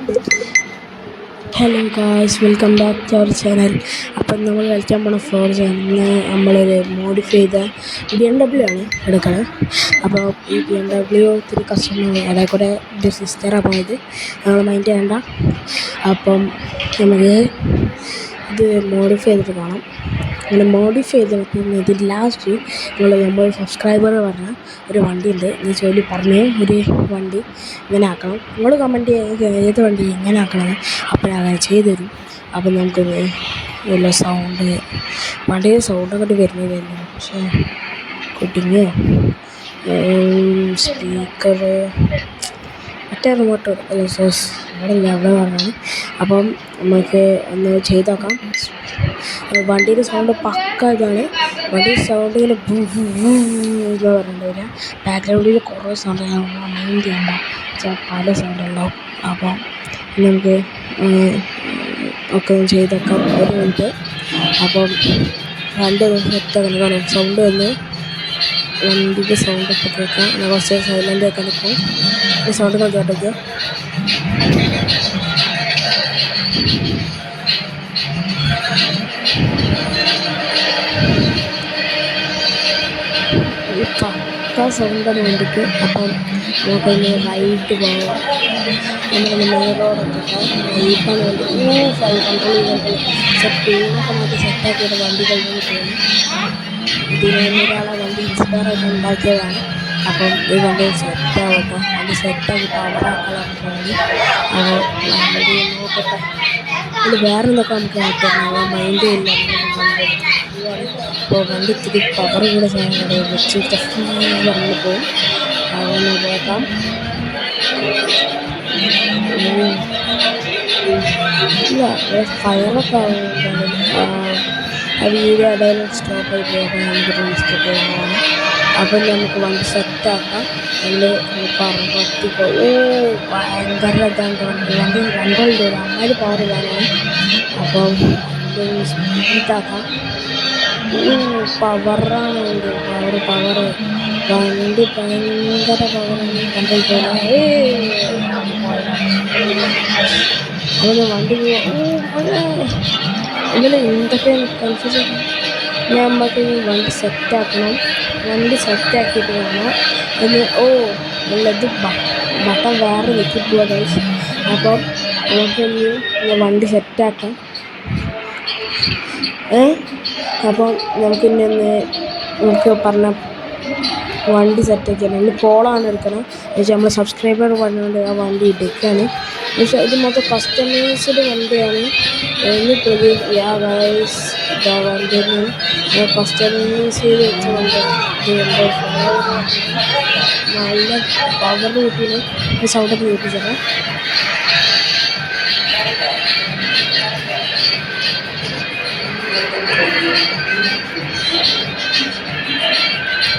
Hello guys, welcome back to our channel. അപ്പം നമ്മൾ കളിക്കാൻ പോണ ഫോർജ ഇന്ന് നമ്മളൊരു മോഡിഫൈ ചെയ്ത BMW ആണ് എടുക്കുന്നത്. അപ്പോൾ ഈ BMW ഒത്തിരി കസ്റ്റമർ അതേ കൂടെ എൻ്റെ സിസ്റ്ററാണ് പോയത്, നമ്മൾ മൈൻഡ് ചെയ്യണ്ട. അപ്പം നമുക്ക് ഇത് മോഡിഫൈ ചെയ്തിട്ട് കാണാം. അങ്ങനെ മോഡിഫൈ ചെയ്തിട്ട് ഇതിൽ ലാസ്റ്റ് നമ്മൾ സബ്സ്ക്രൈബർ പറഞ്ഞ ഒരു വണ്ടി ഉണ്ട്. ഞാൻ ജോലി പറഞ്ഞു ഒരു വണ്ടി ഇങ്ങനെ ആക്കണം. നിങ്ങൾ കമൻറ്റ് ചെയ്യുക ഏത് വണ്ടി ഇങ്ങനെ ആക്കണം, അപ്പോൾ ഞാൻ ചെയ്തു തരും. അപ്പം നമുക്കൊരു വല്ല സൗണ്ട് വണ്ടിയുടെ സൗണ്ടൊക്കെ വരുന്നതല്ലേ, പക്ഷേ കുട്ടിങ്ങോ സ്പീക്കർ മറ്റേ റിമോട്ട് അവിടെ പറഞ്ഞാണ്. അപ്പം നമുക്ക് ഒന്ന് ചെയ്ത് നോക്കാം. വണ്ടിയുടെ സൗണ്ട് പക്ക ഇതാണ്. വണ്ടിയുടെ സൗണ്ട് ഇങ്ങനെ ഇത് പറഞ്ഞിട്ട് വരിക. ബാക്ക്ഗ്രൗണ്ടിൽ കുറേ സൗണ്ട് മൈൻഡ് ചെയ്യണ്ട, പല സൗണ്ട് ഉണ്ടാവും. അപ്പം നമുക്ക് ഒക്കെ ചെയ്തൊക്കെ ഒരു മിനിറ്റ്. അപ്പം വണ്ടി സെറ്റാക്കണം. കാണും സൗണ്ട് വന്ന് വണ്ടിൻ്റെ സൗണ്ട് ഒക്കെ കേൾക്കാം. ഞാൻ കുറച്ച് സൈലൻ്റ് ആക്കാൻ നിൽക്കും. ഈ സൗണ്ട് ഒക്കെ കേട്ടേക്കുക. ഈ പക്ക സൗണ്ടാണ് വണ്ടിക്ക്. അപ്പം നമുക്കൊന്ന് റൈറ്റ് പോകാം. നമ്മളൊന്ന് മെയിൻ റോഡൊക്കെ റൈറ്റാണ് വണ്ടി കൺട്രോൾ ചെയ്തിട്ട് സ്പീഡൊക്കെ മാറ്റി സെറ്റാക്കിയിട്ട് വണ്ടി കഴിഞ്ഞ് പോകുന്നു. ഇതിനൊരാളെ വണ്ടി ഇൻസ്പയറായിട്ട് ഉണ്ടാക്കിയതാണ്. അപ്പം ഈ വണ്ടി സെറ്റാവട്ടെ, വണ്ടി സെറ്റാക്കി പവറാക്കാനാണ് വണ്ടി. അപ്പോൾ വണ്ടി നോക്കട്ടെ. ഇത് വേറെ എന്തൊക്കെ നമുക്ക് ആയിട്ടാണ് മൈൻഡും ഇല്ല. അപ്പോൾ വണ്ടി ഇത്തിരി പവർ കൂടെ സാധനങ്ങൾ വെച്ചിട്ട് പറഞ്ഞു പോകും. അതൊന്ന് നോക്കാം. ഇല്ല ഫയറൊക്കെ ആവുന്നതാണ്. ആ വീഡിയോ ഇടയിൽ സ്റ്റോപ്പായി പോകുമ്പോൾ നമുക്ക് റീസ്റ്റോപ്പ് ചെയ്യുന്നതാണ്. അപ്പം നമുക്ക് വണ്ടി സെറ്റാക്കാം. അതിൽ പറത്തിക്കോ ഭയങ്കര ഇതാണ് വണ്ടി കൺട്രോൾ ചെയ്ത് അമ്മയിൽ പവർ ഇടാനാണ്. അപ്പം സ്പീഡാക്കാം. പവറാണ് വണ്ടി, പവർ വണ്ടി ഭയങ്കര പവറാണ്. കൺട്രോൾ ചെയ്യാൻ അങ്ങനെ വണ്ടി ഇങ്ങനെ എന്തൊക്കെ കൺഫ്യൂഷൻ. നമുക്ക് വണ്ടി സെറ്റാക്കണം. വണ്ടി സെറ്റാക്കിയിട്ട് വേണം എന്ന് ഉള്ളത് ബട്ടൺ വേറെ വെക്കിപ്പോവാ ഗൈസ്. അപ്പം നമുക്കൊന്ന് വണ്ടി സെറ്റാക്കാം. അപ്പം നമുക്കിന്ന് നമുക്ക് പറഞ്ഞ വണ്ടി സെറ്റാക്കിയാണ്. ഇന്ന് പോളാണ് എടുക്കണം. പക്ഷേ നമ്മൾ സബ്സ്ക്രൈബർ പറഞ്ഞുകൊണ്ട് ആ വണ്ടി എടുക്കുകയാണ്. പക്ഷേ ഇത് മൊത്തം കസ്റ്റമൈസ്ഡ് വണ്ടിയാണ്. വണ്ടി കസ്റ്റമൈസ് ചെയ്ത് വെച്ച വണ്ടി നല്ല പവർ കിട്ടിയത് സൗണ്ടൊക്കെ കേൾപ്പിച്ചത്.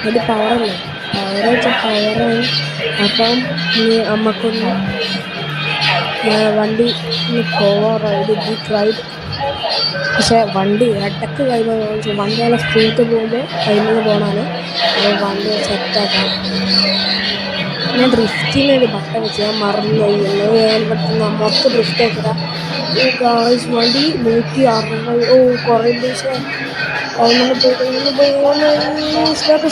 അത് പവറല്ലേ, പവർ വെച്ചാൽ പവറാണ്. അപ്പം നമുക്കൊന്ന് വണ്ടി പോവാൻ റൈഡ്. പക്ഷേ വണ്ടി ഇടയ്ക്ക് കഴിയുമ്പോൾ വണ്ടി നല്ല സ്പീഡ് പോകുമ്പോൾ കൈമന്ന് പോകണമാണ്. അത് വണ്ടി സെറ്റാക്കാം. ഞാൻ ഡ്രിഫ്റ്റിന് ഒരു ബട്ടൺ വെച്ച് ഞാൻ മറന്നു. ഞാൻ പെട്ടെന്ന് മൊത്തം ഡ്രിഫ്റ്റ് ആക്കിയതാണ്. ഗായ്സ് വണ്ടി 160 കുറേ ദിവസം സ്ലോക്ക്